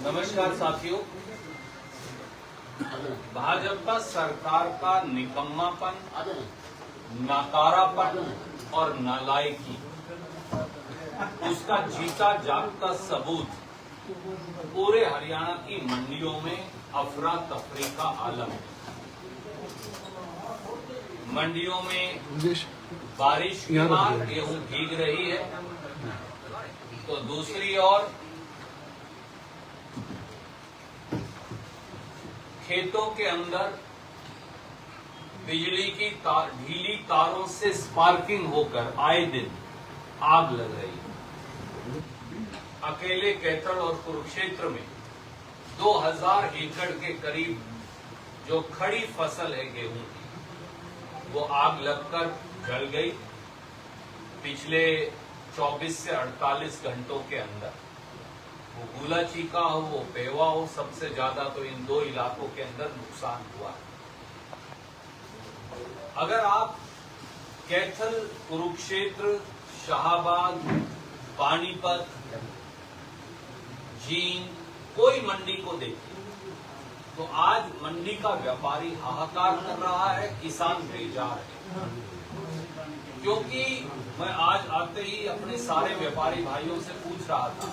नमस्कार साथियों, भाजपा सरकार का निकम्मापन, नकारापन और नालायकी, उसका जीता जागता सबूत पूरे हरियाणा की मंडियों में अफरा तफरी का आलम है। मंडियों में बारिश के बाद गेहूं भीग रही है, तो दूसरी ओर खेतों के अंदर बिजली की ढीली तारों से स्पार्किंग होकर आए दिन आग लग रही है। अकेले कैथल और कुरुक्षेत्र में 2000 एकड़ के करीब जो खड़ी फसल है गेहूं की, वो आग लगकर जल गई पिछले 24 से 48 घंटों के अंदर। वो गुला चीका हो, वो पेवा हो, सबसे ज्यादा तो इन दो इलाकों के अंदर नुकसान हुआ है। अगर आप कैथल, कुरुक्षेत्र, शाहबाद, पानीपत, जींद कोई मंडी को देखिए तो आज मंडी का व्यापारी हाहाकार कर रहा है, किसान बेजार है। क्योंकि मैं आज आते ही अपने सारे व्यापारी भाइयों से पूछ रहा था,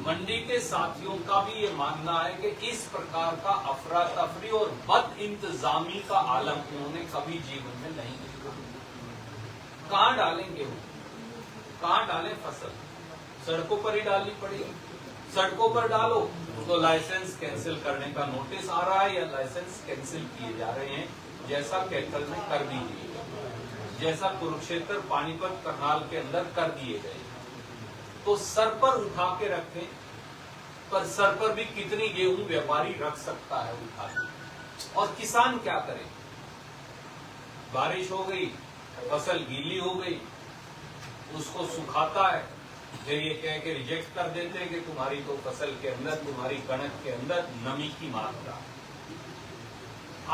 मंडी के साथियों का भी ये मानना है कि इस प्रकार का अफरा तफरी और बद इंतजामी का आलम उन्होंने कभी जीवन में नहीं देखा। कहां डालेंगे वो, कहां डालें फसल? सड़कों पर ही डालनी पड़ेगी। सड़कों पर डालो तो लाइसेंस कैंसिल करने का नोटिस आ रहा है या लाइसेंस कैंसिल किए जा रहे हैं, जैसा कैथल में कर दीजिए, जैसा कुरुक्षेत्र, पानीपत, करनाल के अंदर कर दिए गए। तो सर पर उठा के रखें, पर सर पर भी कितनी गेहूं व्यापारी रख सकता है उठा के? और किसान क्या करे? बारिश हो गई, फसल गीली हो गई, उसको सुखाता है, फिर ये कह के रिजेक्ट कर देते हैं कि तुम्हारी तो फसल के अंदर, तुम्हारी कणक के अंदर नमी की मात्रा।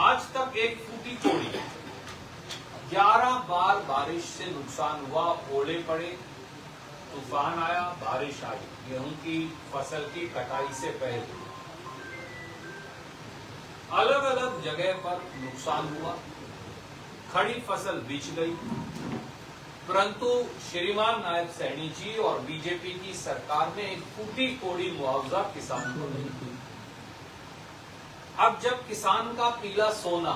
आज तक एक फूटी कोड़ी 11 बार बारिश से नुकसान हुआ, ओले पड़े, तूफान आया, बारिश आई, गेहूं की फसल की कटाई से पहले अलग अलग जगह पर नुकसान हुआ, खड़ी फसल बिछ गई। परंतु श्रीमान नायब सैनी जी और बीजेपी की सरकार ने एक फूटी कोड़ी मुआवजा किसान को नहीं दिया। अब जब किसान का पीला सोना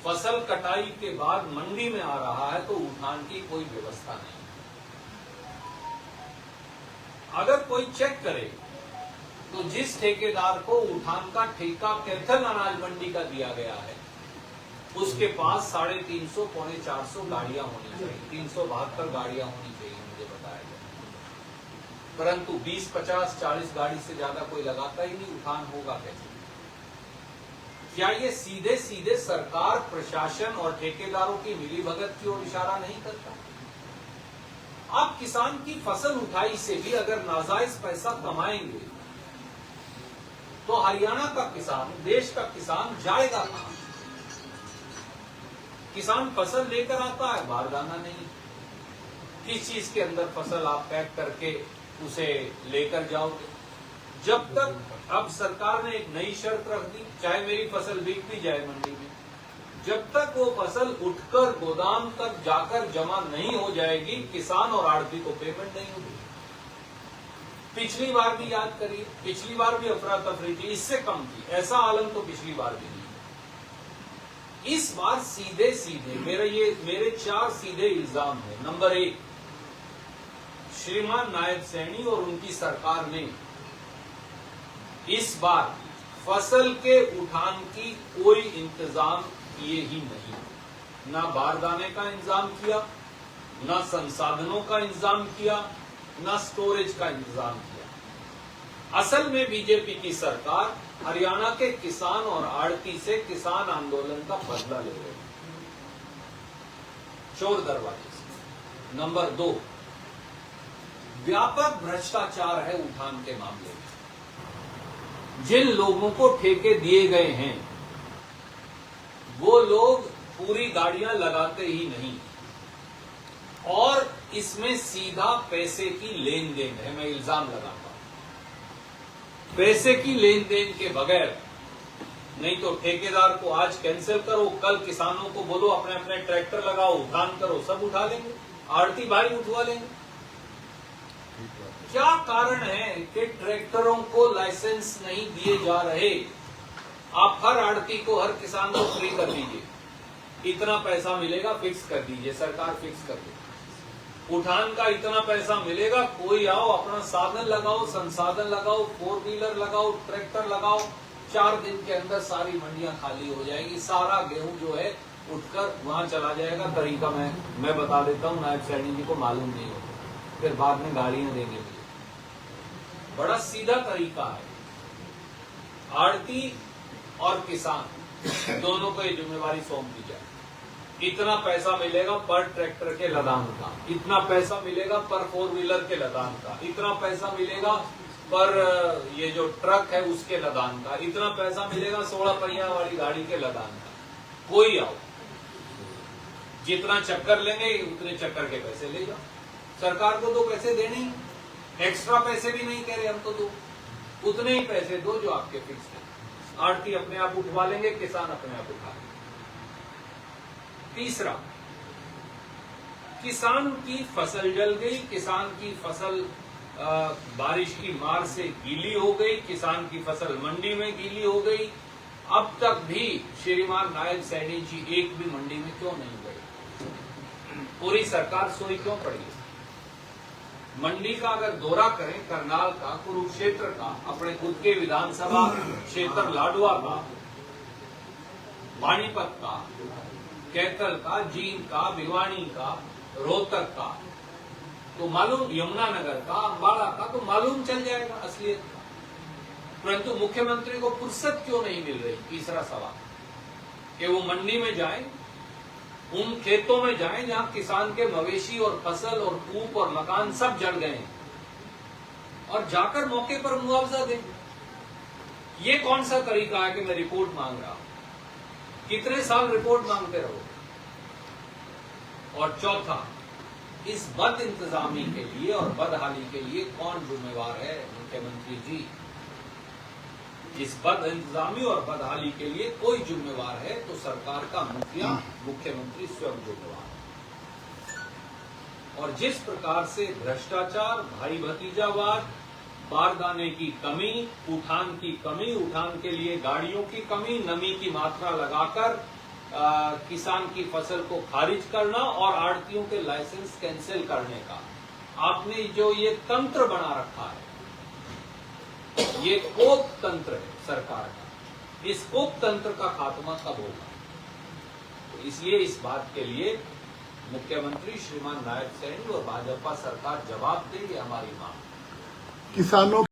फसल कटाई के बाद मंडी में आ रहा है तो उठान की कोई व्यवस्था नहीं। अगर कोई चेक करे तो जिस ठेकेदार को उठान का ठेका कैथल अनाज मंडी का दिया गया है, उसके पास 350 पौने 400 गाड़ियां होनी चाहिए, 372 गाड़ियां होनी चाहिए, मुझे बताया गया। परंतु 20, 50, 40 गाड़ी से ज्यादा कोई लगाता ही नहीं, उठान होगा कैसे? क्या ये सीधे सीधे सरकार, प्रशासन और ठेकेदारों की मिलीभगत की ओर इशारा नहीं करता? आप किसान की फसल उठाई से भी अगर नाजायज पैसा कमाएंगे तो हरियाणा का किसान, देश का किसान जाएगा कहां? किसान फसल लेकर आता है, बारदाना नहीं। किस चीज के अंदर फसल आप पैक करके उसे लेकर जाओगे? जब तक, अब सरकार ने एक नई शर्त रख दी, चाहे मेरी फसल बिकती जाए मंडी में, जब तक वो फसल उठकर गोदाम तक जाकर जमा नहीं हो जाएगी, किसान और आड़ती को पेमेंट नहीं होगी। पिछली बार भी याद करिए, पिछली बार भी अफरा तफरी थी, इससे कम थी, ऐसा आलम तो पिछली बार भी नहीं। इस बार सीधे सीधे मेरे 4 सीधे इल्जाम है। नंबर 1, श्रीमान नायब सैनी और उनकी सरकार ने इस बार फसल के उठान की कोई इंतजाम किए ही नहीं। ना बारदाने का इंतजाम किया, ना संसाधनों का इंतजाम किया, ना स्टोरेज का इंतजाम किया। असल में बीजेपी की सरकार हरियाणा के किसान और आड़ती से किसान आंदोलन का बदला ले रही है, चोर दरवाजे से। नंबर 2, व्यापक भ्रष्टाचार है उठान के मामले में। जिन लोगों को ठेके दिए गए हैं वो लोग पूरी गाड़ियां लगाते ही नहीं इसमें सीधा पैसे की लेन देन है। मैं इल्जाम लगाता हूं पैसे की लेन देन के बगैर, नहीं तो ठेकेदार को आज कैंसिल करो, कल किसानों को बोलो अपने अपने ट्रैक्टर लगाओ, उठान करो, सब उठा लेंगे, आड़ती भाई उठवा लेंगे। क्या कारण है कि ट्रैक्टरों को लाइसेंस नहीं दिए जा रहे? आप हर आड़ती को, हर किसान को फ्री कर दीजिए, इतना पैसा मिलेगा, फिक्स कर दीजिए, सरकार फिक्स कर दे। उठान का इतना पैसा मिलेगा, कोई आओ अपना साधन लगाओ, संसाधन लगाओ, 4 व्हीलर लगाओ, ट्रैक्टर लगाओ, 4 दिन के अंदर सारी मंडियां खाली हो जाएगी, सारा गेहूं जो है उठकर वहां चला जाएगा। तरीका मैं बता देता हूं, नायब सैनी जी को मालूम नहीं होगा, फिर बाद में गालियां देंगे। बड़ा सीधा तरीका है, आड़ती और किसान दोनों को ये जिम्मेवारी सौंप दी जाए। इतना पैसा मिलेगा पर ट्रैक्टर के लदान का, इतना पैसा मिलेगा पर 4 व्हीलर के लदान का, इतना पैसा मिलेगा पर ये जो ट्रक है उसके लदान का, इतना पैसा मिलेगा 16 पहिया वाली गाड़ी के लदान का। कोई आओ, जितना चक्कर लेंगे उतने चक्कर के पैसे ले जाओ। सरकार को तो पैसे देने ही, एक्स्ट्रा पैसे भी नहीं कह रहे हम, तो दो उतने ही पैसे दो जो आपके फिक्स है। आड़ती अपने आप उठवा लेंगे, किसान अपने आप उठा लेंगे। तीसरा, किसान की फसल जल गई, किसान की फसल बारिश की मार से गीली हो गई, किसान की फसल मंडी में गीली हो गई। अब तक भी श्रीमान नायब सैनी जी एक भी मंडी में क्यों नहीं गए? पूरी सरकार सोई क्यों पड़ी? मंडी का अगर दौरा करें, करनाल का, कुरुक्षेत्र का, अपने खुद के विधानसभा क्षेत्र लाडवा का, पानीपत का, कैथल का, जींद का, भिवानी का, रोहतक का, तो मालूम, यमुनानगर का, अम्बाला का, तो मालूम चल जाएगा असलियत का। परंतु मुख्यमंत्री को फुर्सत क्यों नहीं मिल रही? तीसरा सवाल, कि वो मंडी में जाएं, उन खेतों में जाएं जहां किसान के मवेशी और फसल और कूप और मकान सब जल गए हैं, और जाकर मौके पर मुआवजा दें। ये कौन सा तरीका है कि मैं रिपोर्ट मांग रहा हूं? कितने साल रिपोर्ट मांगते रहो? और चौथा, इस बद इंतजामी के लिए और बदहाली के लिए कौन जिम्मेवार है? मुख्यमंत्री जी। इस बद इंतजामी और बदहाली के लिए कोई जिम्मेवार है तो सरकार का मुखिया, मुख्यमंत्री स्वयं जिम्मेवार है। और जिस प्रकार से भ्रष्टाचार, भाई भतीजावाद, बारदाने की कमी, उठान की कमी, उठान के लिए गाड़ियों की कमी, नमी की मात्रा लगाकर किसान की फसल को खारिज करना और आड़तियों के लाइसेंस कैंसिल करने का आपने जो ये तंत्र बना रखा है, ये कोप तंत्र है सरकार का। इस कोप तंत्र का खात्मा कब होगा? तो इसलिए इस बात के लिए मुख्यमंत्री श्रीमान नायब सैनी और भाजपा सरकार जवाब दे, ये हमारी मांग। किसानों